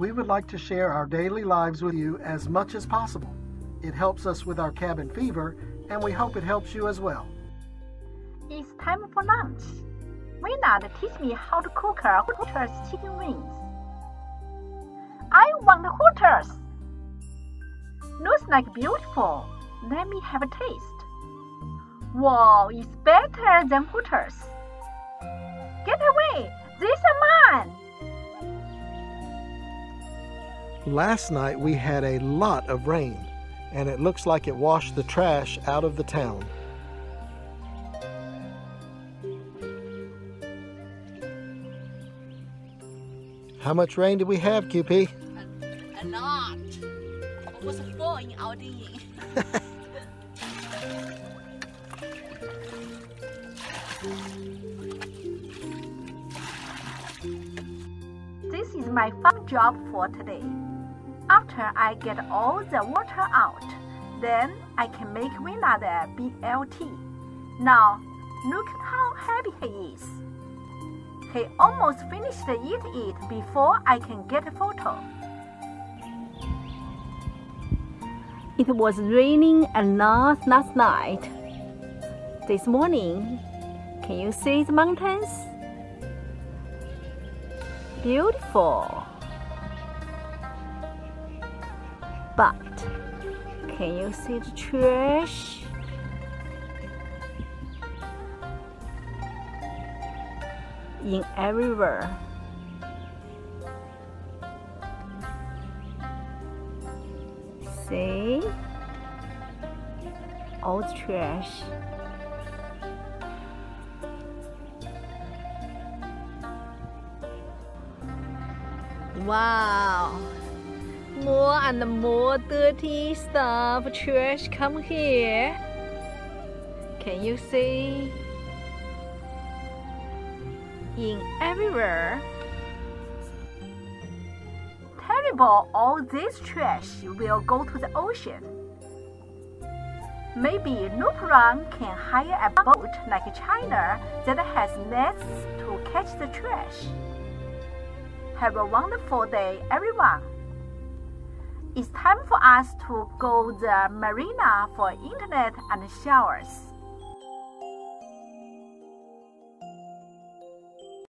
We would like to share our daily lives with you as much as possible. It helps us with our cabin fever, and we hope it helps you as well. It's time for lunch. Maynard teach me how to cook her Hooters chicken wings. I want Hooters. Looks like beautiful. Let me have a taste. Wow, it's better than Hooters. Get away! These are mine! Last night we had a lot of rain, and it looks like it washed the trash out of the town. How much rain did we have, QP? A lot. Almost full in our dinghy. This is my fun job for today. After I get all the water out, then I can make Maynard a BLT. Now, look at how happy he is. He almost finished eating it before I can get a photo. It was raining a lot last night. This morning, can you see the mountains? Beautiful. But can you see the trash? In everywhere. See? All the trash. Wow! More and more dirty stuff, trash come here. Can you see? In everywhere. Terrible, all this trash will go to the ocean. Maybe Luperon can hire a boat like China that has nets to catch the trash. Have a wonderful day, everyone. It's time for us to go to the marina for internet and showers.